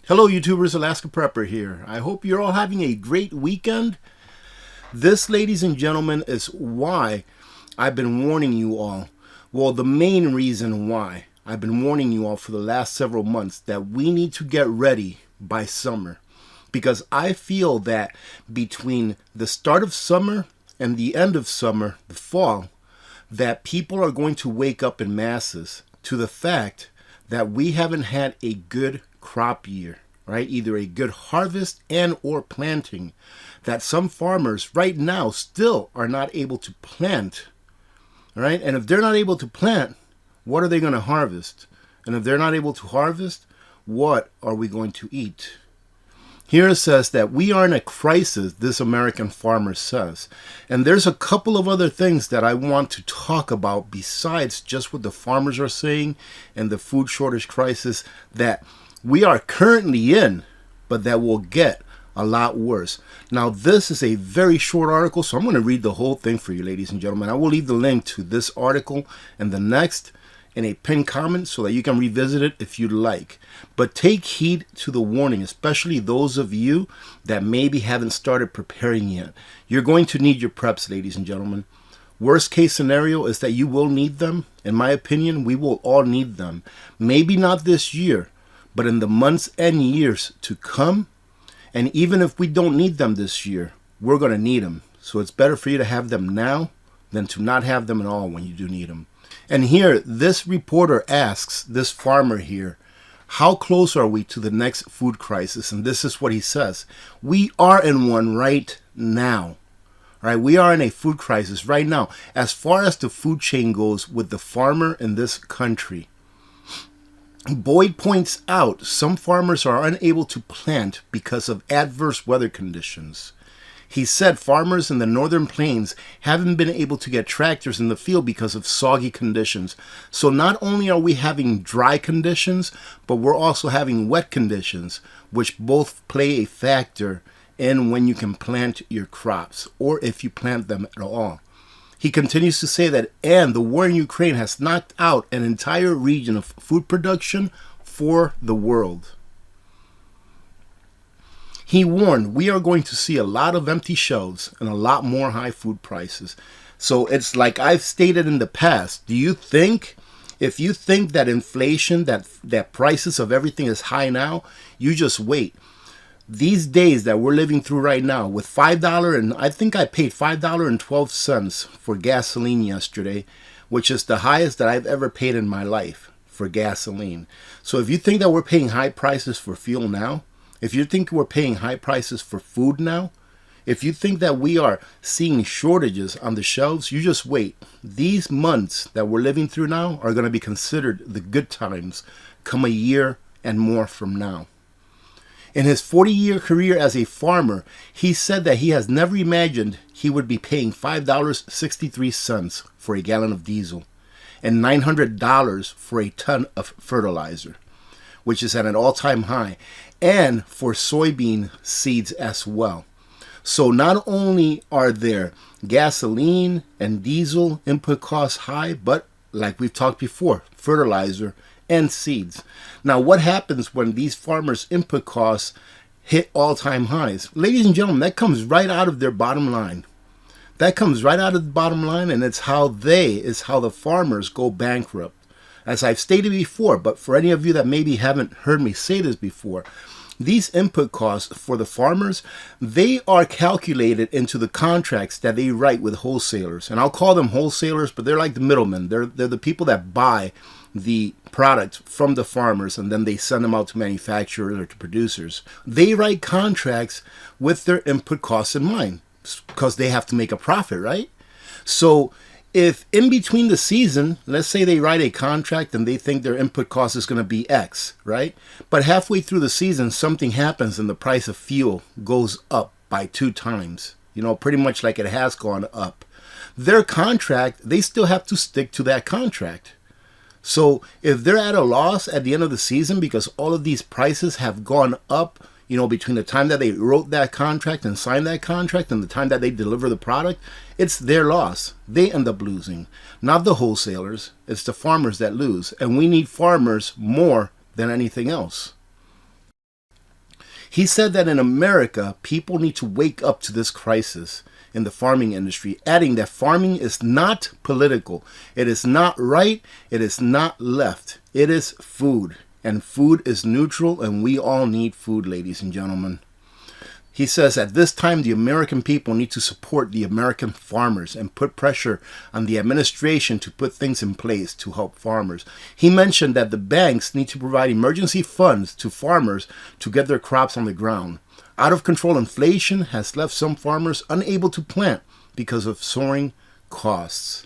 Hello YouTubers, Alaska Prepper here. I hope you're all having a great weekend. This, ladies and gentlemen, is why I've been warning you all. Well, the main reason why I've been warning you all for the last several months that we need to get ready by summer. Because I feel that between the start of summer and the end of summer, the fall, that people are going to wake up in masses to the fact that we haven't had a good crop year, right? Either a good harvest and or planting, that some farmers right now still are not able to plant, right? And if they're not able to plant, what are they going to harvest? And if they're not able to harvest, what are we going to eat? Here it says that we are in a crisis, this American farmer says. And there's a couple of other things that I want to talk about besides just what the farmers are saying and the food shortage crisis that we are currently in, but that will get a lot worse. Now, this is a very short article, so I'm going to read the whole thing for you, ladies and gentlemen. I will leave the link to this article and the next in a pinned comment so that you can revisit it if you'd like. But take heed to the warning, especially those of you that maybe haven't started preparing yet. You're going to need your preps, ladies and gentlemen. Worst case scenario is that you will need them. In my opinion, we will all need them. Maybe not this year, but in the months and years to come. And even if we don't need them this year, we're going to need them. So it's better for you to have them now than to not have them at all when you do need them. And here, this reporter asks this farmer here, how close are we to the next food crisis? And this is what he says. We are in one right now. Right? We are in a food crisis right now. As far as the food chain goes with the farmer in this country, Boyd points out some farmers are unable to plant because of adverse weather conditions. He said farmers in the northern plains haven't been able to get tractors in the field because of soggy conditions. So not only are we having dry conditions, but we're also having wet conditions, which both play a factor in when you can plant your crops, or if you plant them at all. He continues to say that, and the war in Ukraine has knocked out an entire region of food production for the world. He warned, we are going to see a lot of empty shelves and a lot more high food prices. So it's like I've stated in the past. Do you think, if you think that inflation, that prices of everything is high now, you just wait. These days that we're living through right now with $5, and I think I paid $5.12 for gasoline yesterday, which is the highest that I've ever paid in my life for gasoline. So if you think that we're paying high prices for fuel now, if you think we're paying high prices for food now, if you think that we are seeing shortages on the shelves, you just wait. These months that we're living through now are going to be considered the good times come a year and more from now. In his 40-year career as a farmer, he said that he has never imagined he would be paying $5.63 for a gallon of diesel and $900 for a ton of fertilizer, which is at an all-time high, and for soybean seeds as well. So not only are there gasoline and diesel input costs high, but like we've talked before, fertilizer and seeds. Now, what happens when these farmers' input costs hit all-time highs? Ladies and gentlemen, that comes right out of their bottom line. That comes right out of the bottom line, and it's how the farmers go bankrupt. As I've stated before, but for any of you that maybe haven't heard me say this before, these input costs for the farmers, they are calculated into the contracts that they write with wholesalers. And I'll call them wholesalers, but they're like the middlemen. They're the people that buy the product from the farmers and then they send them out to manufacturers or to producers. They write contracts with their input costs in mind because they have to make a profit, right? So if in between the season, let's say they write a contract and they think their input cost is going to be X, right? But halfway through the season, something happens and the price of fuel goes up by 2 times, pretty much like it has gone up. Their contract, they still have to stick to that contract. So if they're at a loss at the end of the season because all of these prices have gone up, between the time that they wrote that contract and signed that contract and the time that they deliver the product, it's their loss. They end up losing. Not the wholesalers. It's the farmers that lose. And we need farmers more than anything else. He said that in America, people need to wake up to this crisis in the farming industry, adding that farming is not political. It is not right. It is not left. It is food. And food is neutral, and we all need food, ladies and gentlemen. He says at this time, the American people need to support the American farmers and put pressure on the administration to put things in place to help farmers. He mentioned that the banks need to provide emergency funds to farmers to get their crops on the ground. Out of control inflation has left some farmers unable to plant because of soaring costs.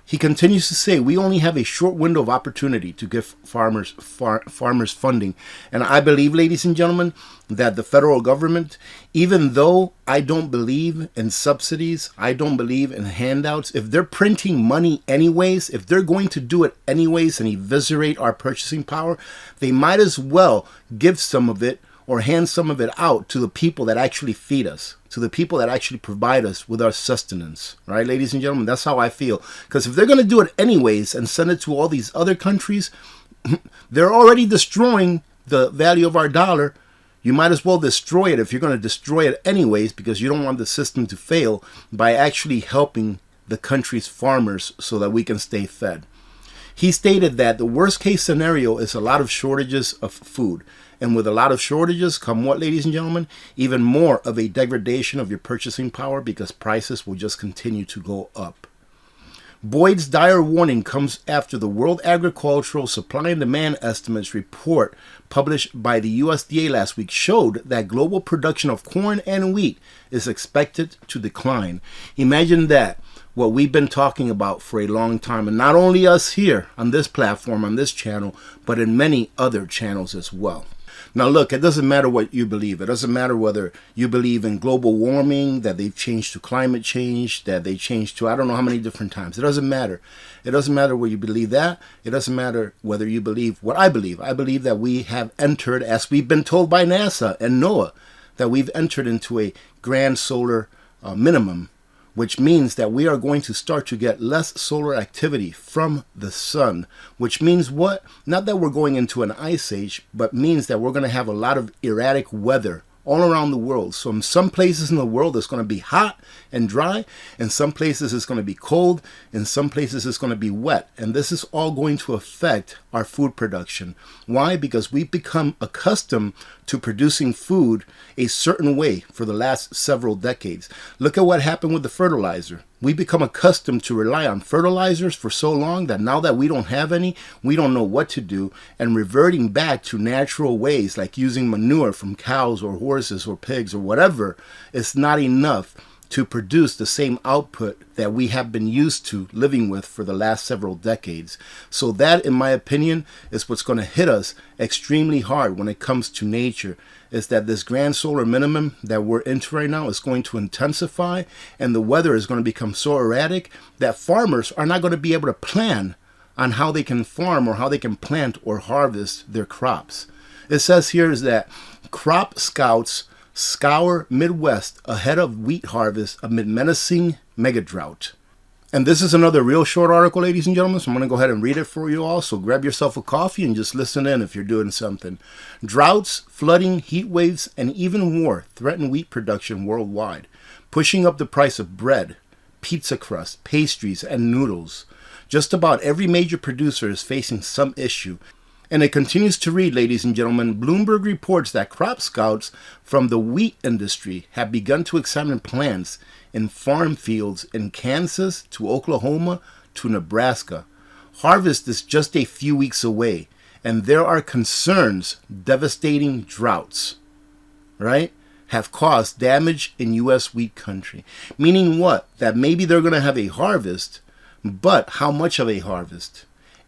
He continues to say, we only have a short window of opportunity to give farmers funding. And I believe, ladies and gentlemen, that the federal government, even though I don't believe in subsidies, I don't believe in handouts, if they're printing money anyways, if they're going to do it anyways and eviscerate our purchasing power, they might as well give some of it or hand some of it out to the people that actually feed us, to the people that actually provide us with our sustenance. Right, ladies and gentlemen? That's how I feel. Because if they're going to do it anyways and send it to all these other countries, they're already destroying the value of our dollar. You might as well destroy it if you're going to destroy it anyways, because you don't want the system to fail, by actually helping the country's farmers so that we can stay fed. He stated that the worst case scenario is a lot of shortages of food. And with a lot of shortages come what, ladies and gentlemen? Even more of a degradation of your purchasing power, because prices will just continue to go up. Boyd's dire warning comes after the World Agricultural Supply and Demand Estimates report published by the USDA last week showed that global production of corn and wheat is expected to decline. Imagine that. What we've been talking about for a long time, and not only us here on this platform, on this channel, but in many other channels as well. Now look, it doesn't matter what you believe. It doesn't matter whether you believe in global warming, that they've changed to climate change, that they changed to I don't know how many different times. It doesn't matter. It doesn't matter whether you believe that. It doesn't matter whether you believe what I believe. I believe that we have entered, as we've been told by NASA and NOAA, that we've entered into a grand solar minimum, which means that we are going to start to get less solar activity from the sun, which means what? Not that we're going into an ice age, but means that we're going to have a lot of erratic weather all around the world. So in some places in the world it's going to be hot and dry, in some places it's going to be cold, in some places it's going to be wet. And this is all going to affect our food production. Why? Because we've become accustomed to producing food a certain way for the last several decades. Look at what happened with the fertilizer. We become accustomed to rely on fertilizers for so long that now that we don't have any, we don't know what to do, and reverting back to natural ways like using manure from cows or horses or pigs or whatever is not enough to produce the same output that we have been used to living with for the last several decades. So that, in my opinion, is what's going to hit us extremely hard when it comes to nature, is that this grand solar minimum that we're into right now is going to intensify, and the weather is going to become so erratic that farmers are not going to be able to plan on how they can farm or how they can plant or harvest their crops. It says here is that crop scouts scour Midwest ahead of wheat harvest amid menacing mega drought. And this is another real short article, ladies and gentlemen, so I'm going to go ahead and read it for you all. So grab yourself a coffee and just listen in if you're doing something. Droughts, flooding, heat waves, and even war threaten wheat production worldwide, pushing up the price of bread, pizza crust, pastries, and noodles. Just about every major producer is facing some issue. And it continues to read, ladies and gentlemen, Bloomberg reports that crop scouts from the wheat industry have begun to examine plants in farm fields in Kansas to Oklahoma to Nebraska. Harvest is just a few weeks away, and there are concerns devastating droughts, right, have caused damage in U.S. wheat country. Meaning what? That maybe they're going to have a harvest, but how much of a harvest?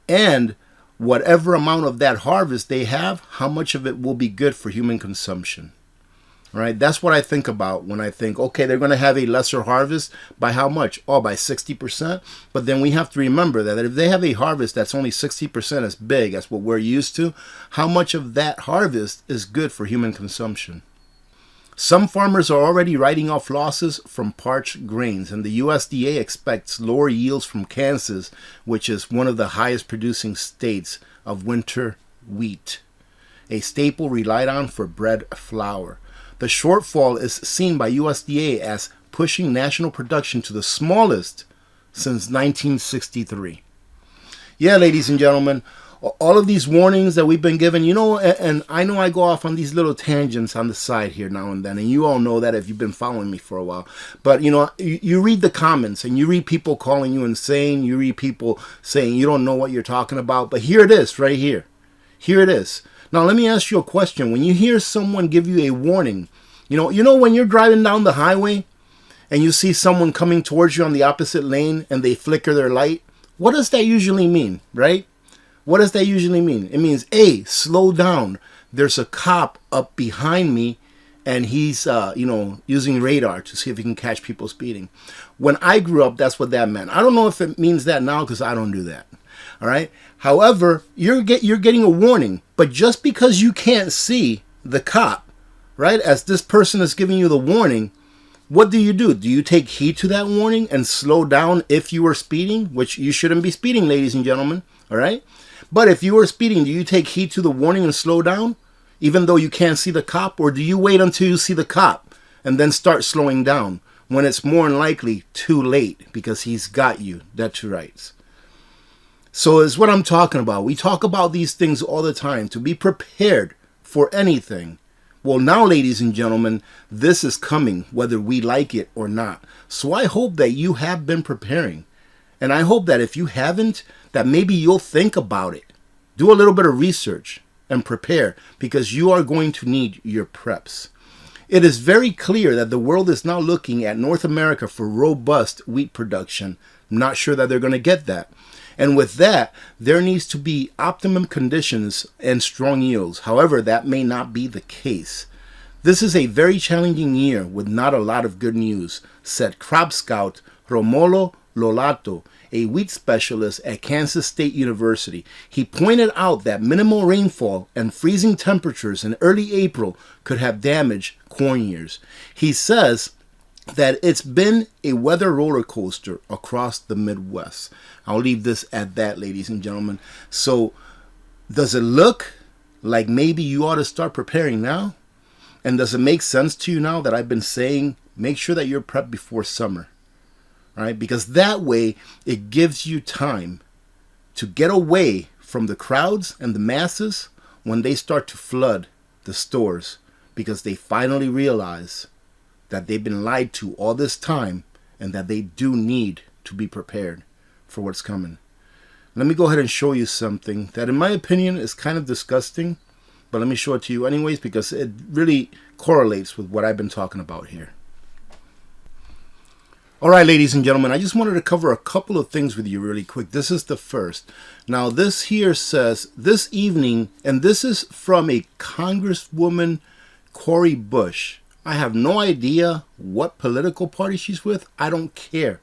And whatever amount of that harvest they have, how much of it will be good for human consumption? Right? That's what I think about when I think, okay, they're going to have a lesser harvest. By how much? Oh, by 60%. But then we have to remember that if they have a harvest that's only 60% as big as what we're used to, how much of that harvest is good for human consumption? Some farmers are already writing off losses from parched grains, and the USDA expects lower yields from Kansas, which is one of the highest producing states of winter wheat. a staple relied on for bread flour. The shortfall is seen by USDA as pushing national production to the smallest since 1963. Yeah, ladies and gentlemen, all of these warnings that we've been given, and I know I go off on these little tangents on the side here now and then, and you all know that if you've been following me for a while. But, you read the comments, and you read people calling you insane, you read people saying you don't know what you're talking about, but here it is, right here. Here it is. Now, let me ask you a question. When you hear someone give you a warning, when you're driving down the highway, and you see someone coming towards you on the opposite lane, and they flicker their light, what does that usually mean, right? What does that usually mean? It means, A, slow down. There's a cop up behind me, and he's, using radar to see if he can catch people speeding. When I grew up, that's what that meant. I don't know if it means that now because I don't do that. All right. However, you're getting a warning, but just because you can't see the cop, right, as this person is giving you the warning, what do? Do you take heed to that warning and slow down if you are speeding, which you shouldn't be speeding, ladies and gentlemen, all right? But if you are speeding, do you take heed to the warning and slow down, even though you can't see the cop, or do you wait until you see the cop and then start slowing down when it's more than likely too late because he's got you, dead to rights? So it's what I'm talking about. We talk about these things all the time, to be prepared for anything. Well, now, ladies and gentlemen, this is coming, whether we like it or not. So I hope that you have been preparing. And I hope that if you haven't, that maybe you'll think about it. Do a little bit of research and prepare, because you are going to need your preps. It is very clear that the world is now looking at North America for robust wheat production. I'm not sure that they're going to get that. And with that, there needs to be optimum conditions and strong yields. However, that may not be the case. This is a very challenging year with not a lot of good news, said crop scout Romolo Lolato, a wheat specialist at Kansas State University. He pointed out that minimal rainfall and freezing temperatures in early April could have damaged corn ears. He says that it's been a weather roller coaster across the Midwest. I'll leave this at that, ladies and gentlemen. So, does it look like maybe you ought to start preparing now? And does it make sense to you now that I've been saying, make sure that you're prepped before summer? Right? Because that way, it gives you time to get away from the crowds and the masses when they start to flood the stores, because they finally realize that they've been lied to all this time and that they do need to be prepared for what's coming. Let me go ahead and show you something that, in my opinion, is kind of disgusting, but let me show it to you anyways because it really correlates with what I've been talking about here. All right, ladies and gentlemen, I just wanted to cover a couple of things with you really quick. This is the first. Now, this here says, this evening, and this is from a Congresswoman, Cori Bush. I have no idea what political party she's with. I don't care.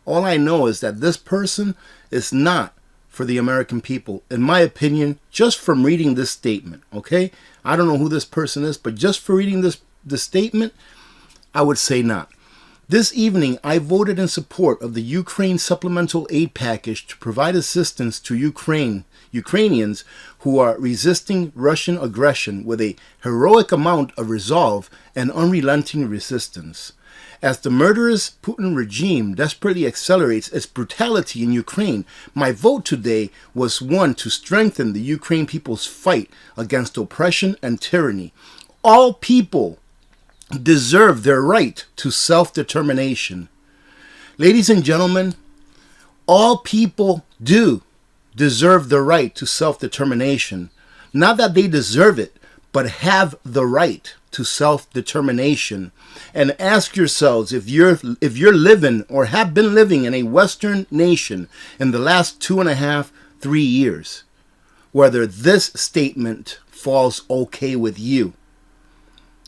All I know is that this person is not for the American people, in my opinion, just from reading this statement, okay? I don't know who this person is, but just for reading this statement, I would say not. This evening, I voted in support of the Ukraine supplemental aid package to provide assistance to Ukrainians who are resisting Russian aggression with a heroic amount of resolve and unrelenting resistance. As the murderous Putin regime desperately accelerates its brutality in Ukraine, my vote today was one to strengthen the Ukraine people's fight against oppression and tyranny. All people deserve their right to self-determination. Ladies and gentlemen, all people do deserve the right to self-determination. Not that they deserve it, but have the right to self-determination. And ask yourselves, if you're living or have been living in a Western nation in the last 2.5, 3 years, whether this statement falls okay with you.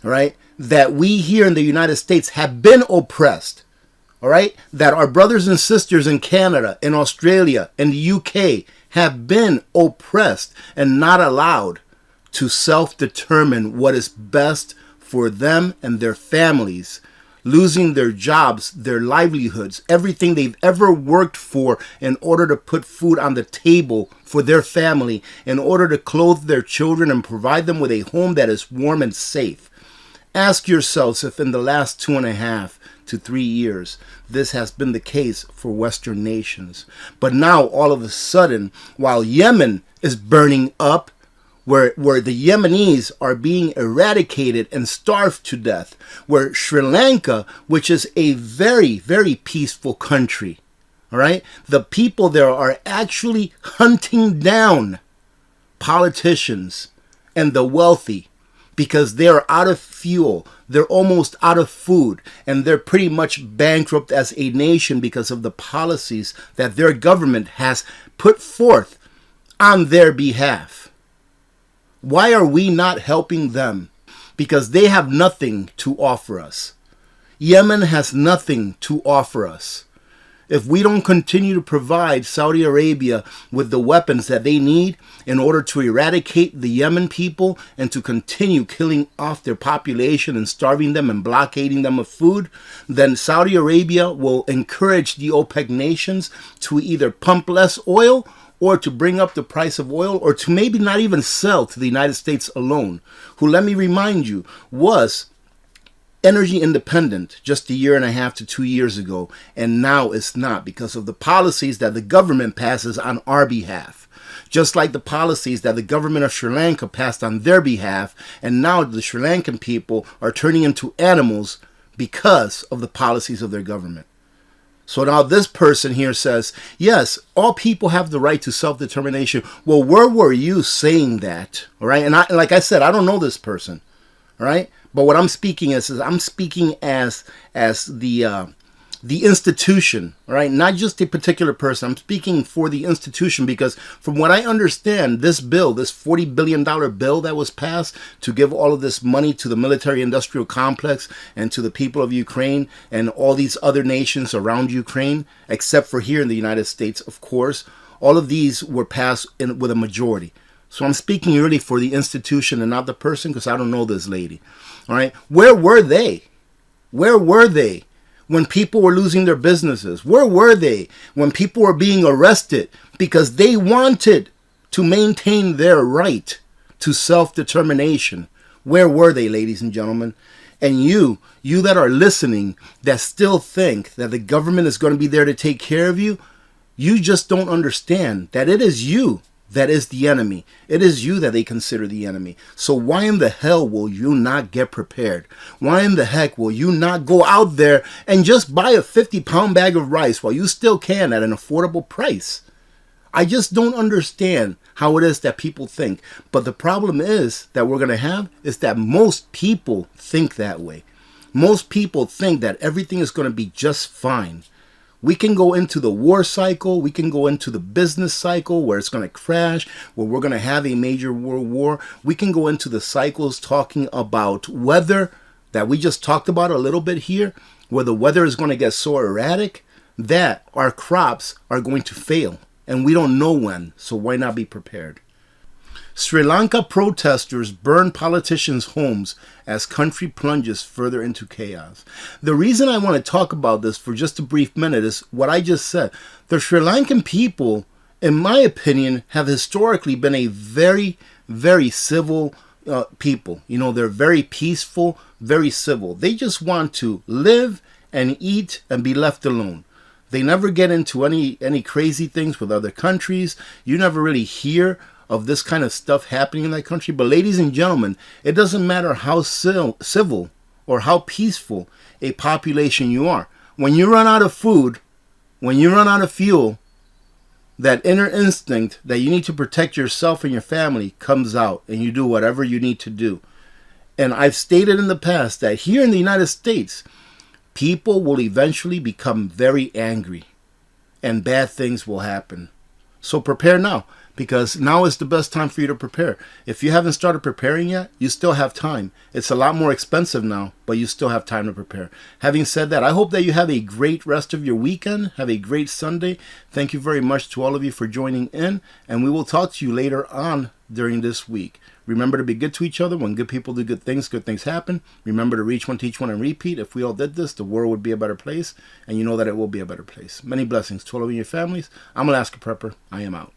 All right? That we here in the United States have been oppressed. All right? That our brothers and sisters in Canada, in Australia, in the UK have been oppressed and not allowed to self-determine what is best for them and their families. losing their jobs, their livelihoods, everything they've ever worked for in order to put food on the table for their family, in order to clothe their children and provide them with a home that is warm and safe. Ask yourselves if in the last 2.5 to 3 years, this has been the case for Western nations. But now, all of a sudden, while Yemen is burning up, where the Yemenis are being eradicated and starved to death, where Sri Lanka, which is a very, very peaceful country, all right, the people there are actually hunting down politicians and the wealthy because they're out of fuel, they're almost out of food, and they're pretty much bankrupt as a nation because of the policies that their government has put forth on their behalf. Why are we not helping them? Because they have nothing to offer us. Yemen has nothing to offer us. If we don't continue to provide Saudi Arabia with the weapons that they need in order to eradicate the Yemen people and to continue killing off their population and starving them and blockading them of food, then Saudi Arabia will encourage the OPEC nations to either pump less oil or to bring up the price of oil, or to maybe not even sell to the United States alone, who, let me remind you, was energy independent just 1.5 to 2 years ago, and now it's not because of the policies that the government passes on our behalf. Just like the policies that the government of Sri Lanka passed on their behalf, and now the Sri Lankan people are turning into animals because of the policies of their government. So now this person here says, yes, all people have the right to self-determination. Well, where were you saying that? All right. And like I said, I don't know this person. All right. But what I'm speaking is I'm speaking as the institution, all right, not just a particular person. I'm speaking for the institution because from what I understand, this bill, this $40 billion bill that was passed to give all of this money to the military-industrial complex and to the people of Ukraine and all these other nations around Ukraine, except for here in the United States, of course, all of these were passed with a majority. So I'm speaking really for the institution and not the person because I don't know this lady. All right. Where were they? Where were they when people were losing their businesses? Where were they when people were being arrested because they wanted to maintain their right to self-determination? Where were they, ladies and gentlemen? And you that are listening that still think that the government is going to be there to take care of you, you just don't understand that it is you that is the enemy. It is you that they consider the enemy. So why in the hell will you not get prepared? Why in the heck will you not go out there and just buy a 50-pound bag of rice while you still can at an affordable price? I just don't understand how it is that people think. But the problem is that we're going to have is that most people think that way. Most people think that everything is going to be just fine. We can go into the war cycle. We can go into the business cycle where it's going to crash, where we're going to have a major world war. We can go into the cycles talking about weather that we just talked about a little bit here, where the weather is going to get so erratic that our crops are going to fail. And we don't know when, so why not be prepared? Sri Lanka protesters burn politicians' homes as country plunges further into chaos. The reason I want to talk about this for just a brief minute is what I just said. The Sri Lankan people, in my opinion, have historically been a very, very civil people. You know, they're very peaceful, very civil. They just want to live and eat and be left alone. They never get into any crazy things with other countries. You never really hear of this kind of stuff happening in that country. But ladies and gentlemen, it doesn't matter how civil or how peaceful a population you are. When you run out of food, when you run out of fuel, that inner instinct that you need to protect yourself and your family comes out, and you do whatever you need to do. And I've stated in the past that here in the United States, people will eventually become very angry and bad things will happen. So prepare now, because now is the best time for you to prepare. If you haven't started preparing yet, you still have time. It's a lot more expensive now, but you still have time to prepare. Having said that, I hope that you have a great rest of your weekend. Have a great Sunday. Thank you very much to all of you for joining in, and we will talk to you later on during this week. Remember to be good to each other. When good people do good things happen. Remember to reach one, teach one, and repeat. If we all did this, the world would be a better place, and you know that it will be a better place. Many blessings to all of you and your families. I'm Alaska Prepper. I am out.